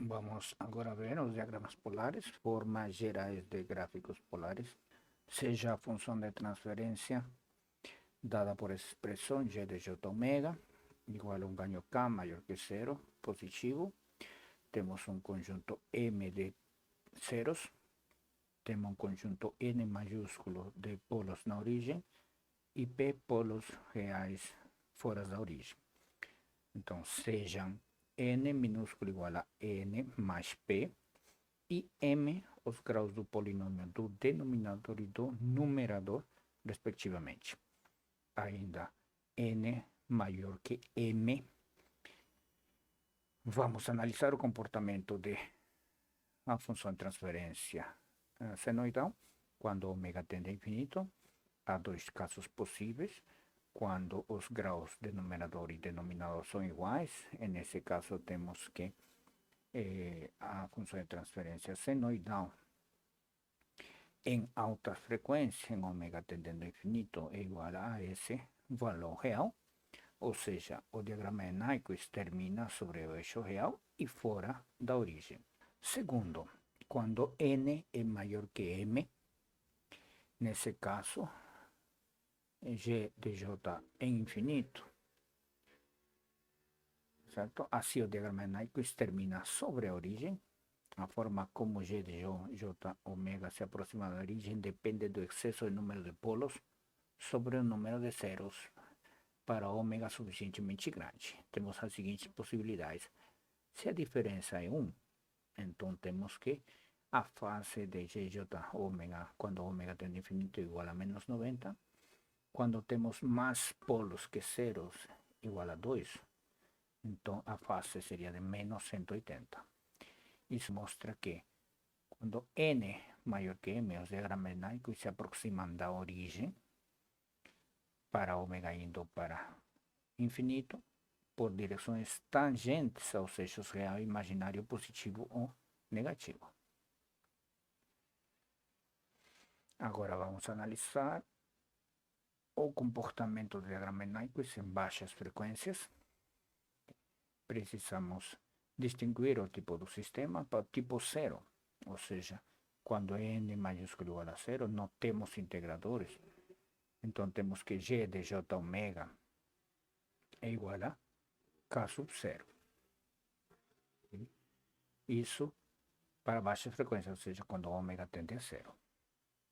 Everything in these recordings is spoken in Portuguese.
Vamos agora a ver os diagramas polares, formas gerais de gráficos polares, seja a função de transferência dada por expressão g de j omega, igual a um ganho k maior que zero, positivo. Temos um conjunto m de zeros, temos um conjunto n maiúsculo de polos na origem e p polos reais fora da origem. Então, sejam n minúsculo igual a n mais p e m os graus do polinômio do denominador e do numerador, respectivamente. Ainda n maior que m. Vamos analisar o comportamento de a função de transferência senoidal quando ômega tende a infinito. Há dois casos possíveis. Quando os graus de numerador e denominador são iguais, nesse caso temos que a função de transferência senoidal em alta frequência, em ômega tendendo a infinito, é igual a esse valor real, ou seja, o diagrama de Nyquist termina sobre o eixo real e fora da origem. Segundo, quando n é maior que m, nesse caso, g de j em infinito, certo? Assim o diagrama de Nyquist termina sobre a origem. A forma como g de j omega se aproxima da origem depende do excesso de número de polos sobre o número de zeros para ômega suficientemente grande. Temos as seguintes possibilidades. Se a diferença é 1, então temos que a fase de gj ômega, quando ômega tende a infinito, igual a menos 90. Quando temos mais polos que zeros, igual a 2, então a fase seria de menos 180. Isso mostra que quando n maior que m, os diagramas Nyquist se aproximam da origem para ômega indo para infinito por direções tangentes aos eixos real e imaginário positivo ou negativo. Agora vamos analisar o comportamento do diagrama Nyquist em baixas frequências. Precisamos distinguir o tipo do sistema para o tipo zero, ou seja, quando n maiúsculo igual a zero, não temos integradores. Então temos que g de j omega é igual a k sub zero. Isso para baixa frequência, ou seja, quando ômega tende a zero.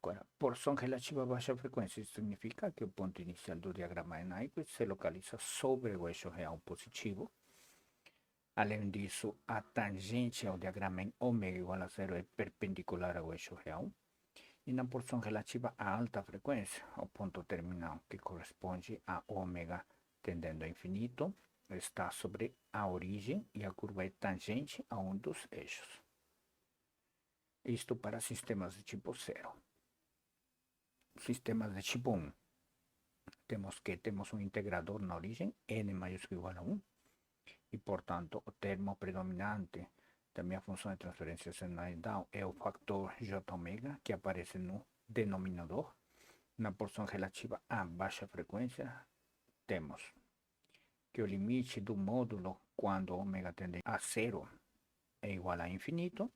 Agora, porção relativa a baixa frequência, isso significa que o ponto inicial do diagrama de Nyquist se localiza sobre o eixo real positivo. Além disso, a tangente ao diagrama em ômega igual a zero é perpendicular ao eixo real. E na porção relativa a alta frequência, o ponto terminal, que corresponde a ômega tendendo a infinito, está sobre a origem e a curva é tangente a um dos eixos. Isto para sistemas de tipo 0. Sistemas de tipo 1. Temos um integrador na origem, n maiúsculo igual a 1, e portanto o termo predominante da minha função de transferência senoidal é o fator j omega, que aparece no denominador. Na porção relativa a baixa frequência, temos que o limite do módulo quando ômega tende a zero é igual a infinito,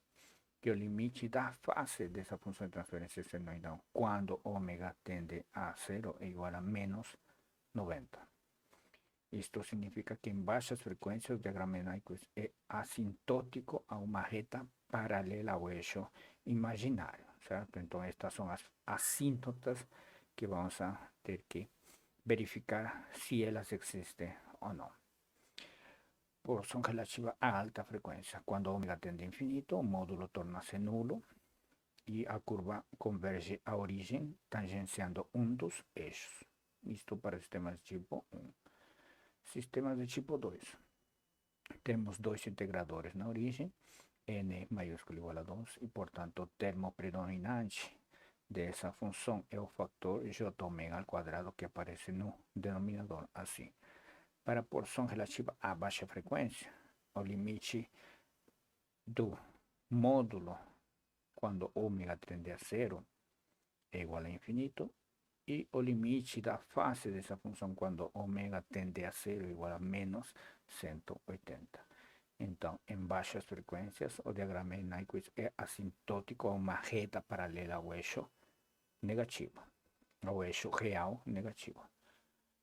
que o limite da fase dessa função de transferência senoidal quando ômega tende a zero é igual a menos 90. Isto significa que em baixas frequências o diagrama de Nyquist é assintótico a uma reta paralela ao eixo imaginário, certo? Então estas são as assíntotas que vamos a ter que verificar se elas existem ou não. Porção relativa a alta frequência. Quando ômega tende a infinito, o módulo torna-se nulo e a curva converge à origem, tangenciando um dos eixos. Isto para sistemas de tipo 1. Sistemas de tipo 2. Temos dois integradores na origem, n maiúsculo igual a 2, e portanto o termo predominante dessa função é o fator j omega ao quadrado que aparece no denominador, assim. Para a porção relativa a baixa frequência, o limite do módulo quando ômega tende a zero é igual a infinito, e o limite da fase dessa função quando ômega tende a zero é igual a menos 180. Então, em baixas frequências, o diagrama de Nyquist é assintótico a uma reta paralela ao eixo negativo, ao eixo real negativo.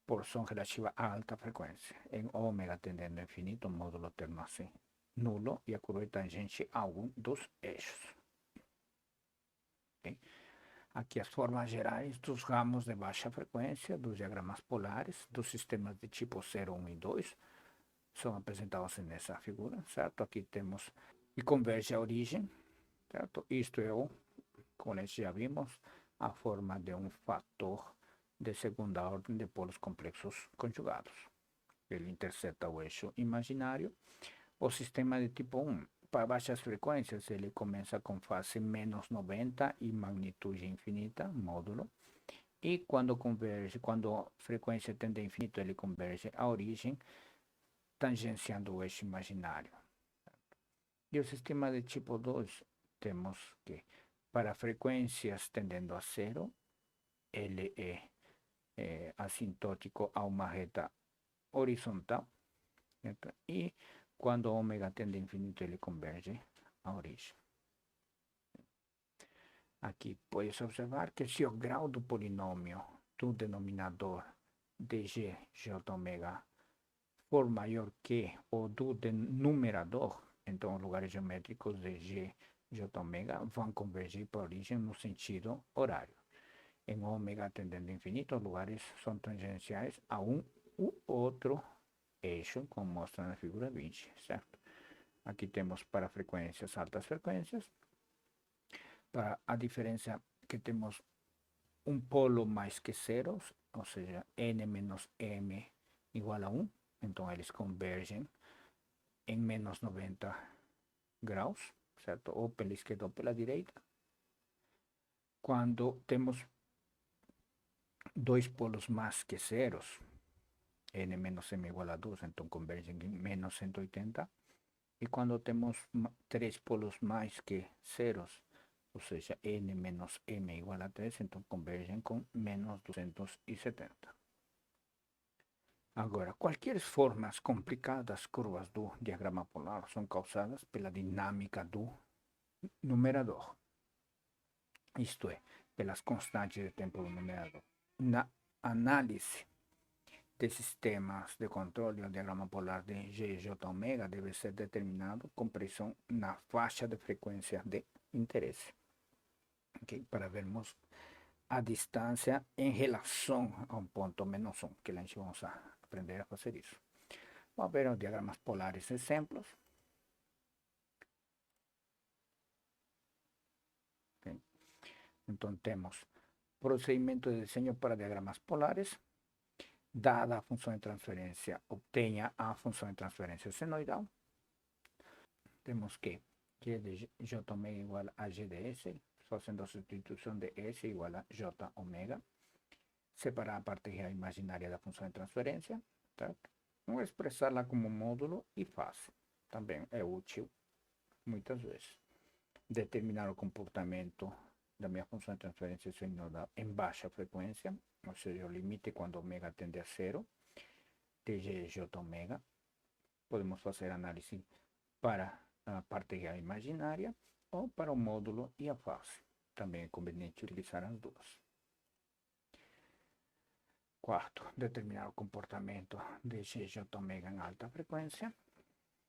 Porção relativa a alta frequência, em ômega tendendo a infinito, módulo termo assim nulo e a curva é tangente a algum dos eixos. Okay? Aqui as formas gerais dos ramos de baixa frequência, dos diagramas polares, dos sistemas de tipo 0, 1 e 2, são apresentados nessa figura, certo? Aqui temos e converge a origem, certo? Isto é, como já vimos, a forma de um fator de segunda ordem de polos complexos conjugados. Ele interseta o eixo imaginário. O sistema de tipo 1, para baixas frequências, ele começa com fase menos 90 e magnitude infinita, módulo. E quando converge, quando a frequência tende a infinito, ele converge à origem, tangenciando o eixo imaginário. E o sistema de tipo 2, temos que para frequências tendendo a zero, ele é assintótico a uma reta horizontal, certo? E quando ômega tende a infinito, ele converge à origem. Aqui pode-se observar que se o grau do polinômio do denominador de g, j ômega, for maior que o do numerador, então os lugares geométricos de g, j ômega vão convergir para a origem no sentido horário. Em ômega tendendo a infinito, os lugares são tangenciais a um ou outro eixo, como mostra na figura 20, certo? Aqui temos para frequências, altas frequências, para a diferença que temos um polo mais que zeros, ou seja, n menos m igual a 1, então eles convergem em menos 90 graus, certo? Ou pela esquerda ou pela direita. Quando temos dois polos mais que zeros, n menos m igual a 2, então convergem em menos 180. E quando temos três polos mais que zeros, ou seja, n menos m igual a 3, então convergem com menos 270. Agora, quaisquer formas complicadas curvas do diagrama polar são causadas pela dinâmica do numerador, isto é, pelas constantes de tempo do numerador. Na análise de sistemas de controle, o diagrama polar de G e J ômega deve ser determinado com precisão na faixa de frequência de interesse. Okay? Para vermos a distância em relação a um ponto menos 1, que a gente vamos a aprender a fazer isso. Vamos ver os diagramas polares exemplos. Okay? Então temos procedimento de desenho para diagramas polares. Dada a função de transferência, obtenha a função de transferência senoidal. Temos que G de J ômega igual a G de S, fazendo a substituição de S igual a J ômega. Separar a parte real imaginária da função de transferência, certo? Vamos expressá-la como módulo e fase. Também é útil, muitas vezes. Determinar o comportamento da minha função de transferência senoidal em baixa frequência, ou seja, o limite quando ômega tende a zero, de G e J ômega. Podemos fazer análise para a parte real imaginária ou para o módulo e a fase. Também é conveniente utilizar as duas. Quarto, determinar o comportamento de G, J ômega em alta frequência,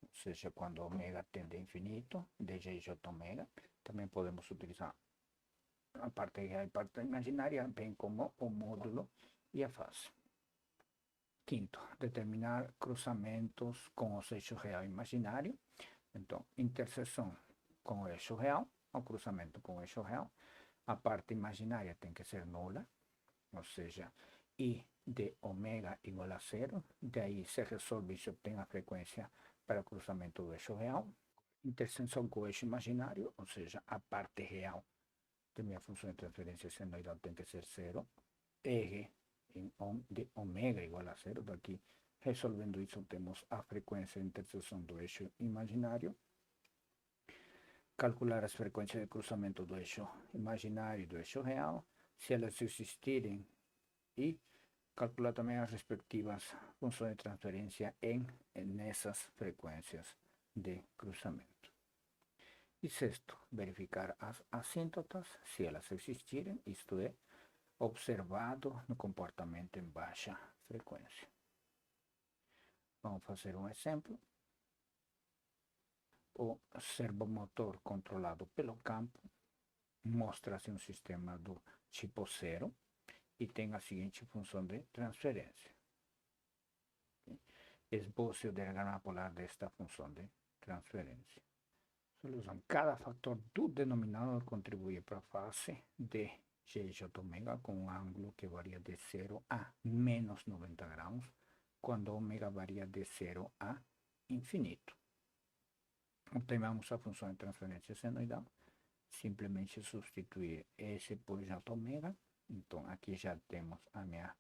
ou seja, quando ômega tende a infinito, de G, J ômega. Também podemos utilizar a parte real e a parte imaginária, bem como o módulo e a fase. Quinto, determinar cruzamentos com os eixos real e imaginário. Então, interseção com o eixo real, ou cruzamento com o eixo real. A parte imaginária tem que ser nula, ou seja, I de ômega igual a zero. Daí se resolve e se obtém a frequência para o cruzamento do eixo real. Interseção com o eixo imaginário, ou seja, a parte real de minha função de transferência senoidal tem que ser zero. R de ômega igual a zero. Daqui, resolvendo isso, temos a frequência de interseção do eixo imaginário. Calcular as frequências de cruzamento do eixo imaginário e do eixo real, se elas existirem, e calcular também as respectivas funções de transferência nessas frequências de cruzamento. E sexto, verificar as assíntotas, se elas existirem, isto é, observado no comportamento em baixa frequência. Vamos fazer um exemplo. O servomotor controlado pelo campo mostra-se um sistema do tipo 0 e tem a seguinte função de transferência. Esboce o diagrama polar desta função de transferência. Solução. Cada fator do denominador contribui para a fase de GJ ômega com um ângulo que varia de 0 a menos 90 graus, quando ômega varia de 0 a infinito. Obtemos a função de transferência senoidal. Simplesmente substituir S por J ômega. Então, aqui já temos a minha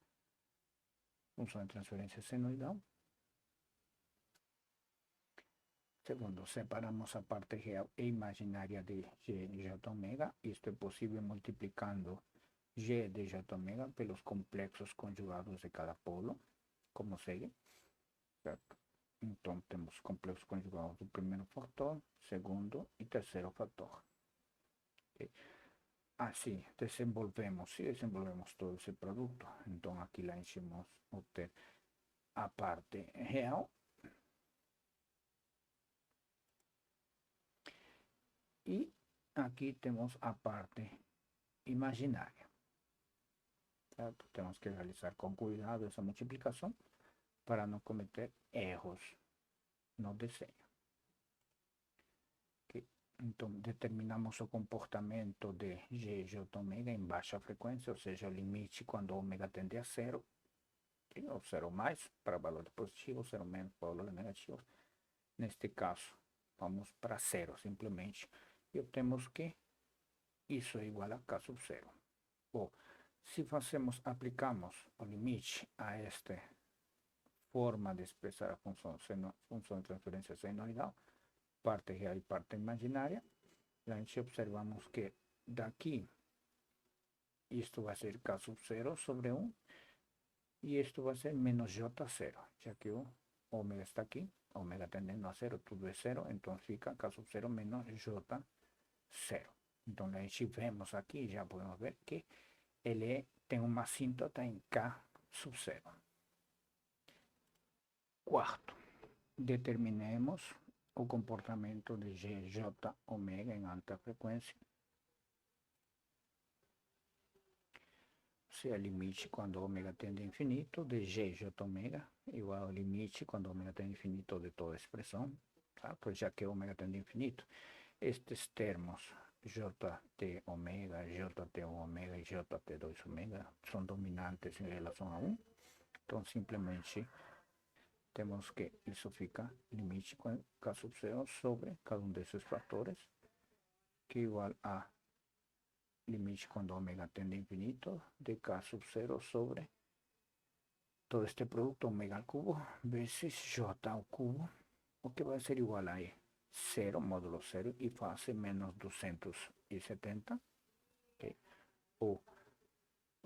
função de transferência senoidal. Segundo, separamos a parte real e imaginária de G de J ômega. Isto é possível multiplicando G de J ômega pelos complexos conjugados de cada polo, como segue, certo? Então, temos complexos conjugados do primeiro fator, segundo e terceiro fator. Okay? Assim, desenvolvemos todo esse produto. Então, aqui lá enchemos obter a parte real. E aqui temos a parte imaginária. Certo? Temos que realizar com cuidado essa multiplicação para não cometer erros no desenho. Okay. Então, determinamos o comportamento de GJ ômega em baixa frequência, ou seja, o limite quando ômega tende a 0, ou 0 mais para valores positivos, 0 menos para valores negativos. Neste caso, vamos para 0 simplesmente. E obtemos que isso é igual a K sub 0. Ou, se aplicamos o limite a esta forma de expressar a função de transferência senoidal, parte real e parte imaginária, a gente observamos que daqui isto vai ser K sub 0 sobre 1 e isto vai ser menos J0, já que o ômega está aqui, ômega tendendo a 0, tudo é 0, então fica K sub 0 menos J0. Então a gente vemos aqui, já podemos ver que ele tem uma assíntota em K sub 0. Quarto, determinemos o comportamento de GJ ômega em alta frequência. Se é limite quando ômega tende a infinito de GJ ômega igual ao limite quando ômega tende a infinito de toda a expressão, tá? Pois já que ômega tende a infinito, estes termos JT ômega, JT ômega e JT2 ômega são dominantes em relação a 1. Então, simplesmente temos que isso fica limite com K sub 0 sobre cada um desses fatores, que é igual a limite quando ômega tende a infinito de K sub 0 sobre todo este produto ômega al cubo vezes J ao cubo, o que vai ser igual a 0 módulo 0 e fase menos 270. Okay. O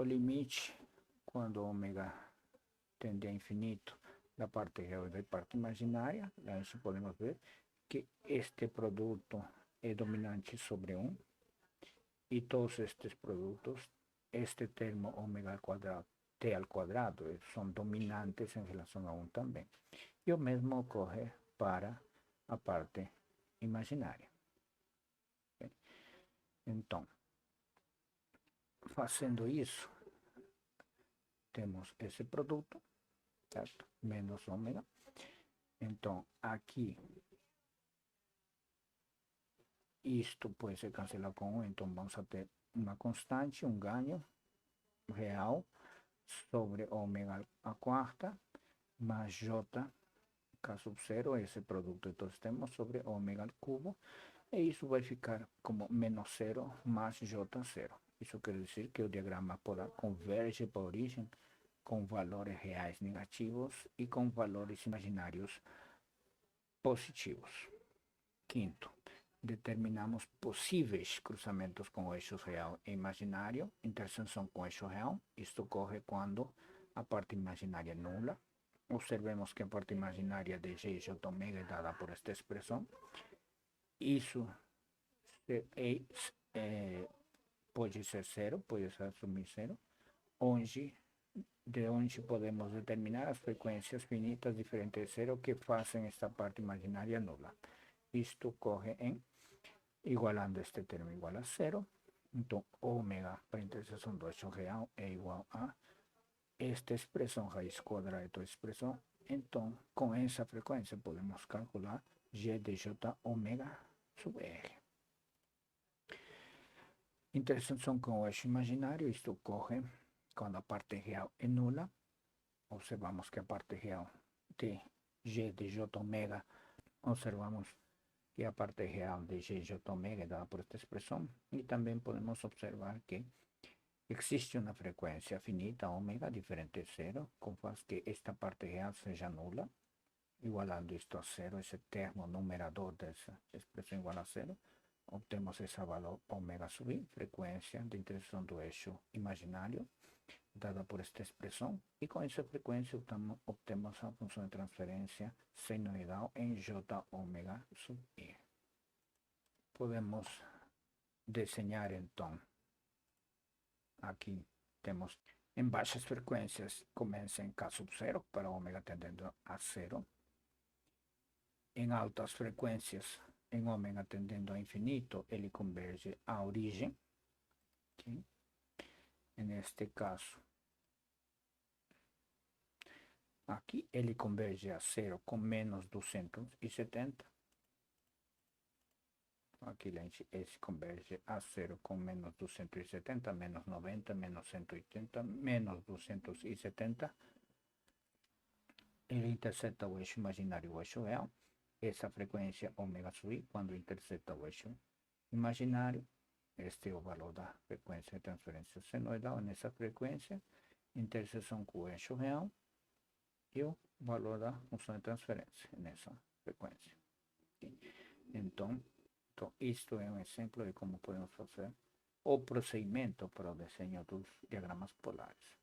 limite quando ômega tende a infinito da parte real e da parte imaginária, a gente podemos ver que este produto é dominante sobre 1 e todos estes produtos, este termo ômega al quadrado, t al quadrado, são dominantes em relação a 1 também. E o mesmo ocorre para a parte imaginária. Okay? Então, fazendo isso, temos esse produto, certo? Menos ômega. Então, aqui, isto pode ser cancelado com 1, então vamos a ter uma constante, um ganho real sobre ômega a quarta, mais J K sub 0, esse produto então temos sobre ômega al cubo, e isso vai ficar como menos 0 mais J0. Isso quer dizer que o diagrama polar converge para a origem com valores reais negativos e com valores imaginários positivos. Quinto, determinamos possíveis cruzamentos com eixos real e imaginário, interseção com eixo real. Isto ocorre quando a parte imaginária é nula, observemos que a parte imaginária de J ômega é dada por esta expressão. Isso pode ser zero, pode ser assumir zero, de onde podemos determinar as frequências finitas diferentes de zero que fazem esta parte imaginária nula. Isto ocorre em igualando este termo igual a zero. Então, ômega para a interseção do eixo real é igual a esta expressão raiz quadrada da expressão. Então, com essa frequência, podemos calcular G de J ômega sub R. Interseção com o eixo imaginário, isto ocorre quando a parte real é nula. Observamos que a parte real de G de J ômega, observamos que a parte real de G de J ômega é dada por esta expressão. E também podemos observar que existe uma frequência finita ômega diferente de zero, como faz que esta parte real seja nula. Igualando isto a zero, esse termo numerador dessa expressão igual a zero, obtemos esse valor ômega sub I, frequência de interseção do eixo imaginário, dada por esta expressão, e com essa frequência obtemos a função de transferência senoidal em J ômega sub I. Podemos desenhar então, aqui temos em baixas frequências, começa em K sub 0, para ômega tendendo a 0. Em altas frequências, em ômega tendendo a infinito, ele converge à origem. Okay? Neste caso, aqui ele converge a 0 com menos 270. Aqui esse converge a 0 com menos 270, menos 90, menos 180, menos 270. Ele intercepta o eixo imaginário e o eixo real. Essa frequência ômega sub I, quando intercepta o eixo imaginário, este é o valor da frequência de transferência senoidal nessa frequência, interseção com o eixo real, e o valor da função de transferência nessa frequência. Então, isto é um exemplo de como podemos fazer o procedimento para o desenho dos diagramas polares.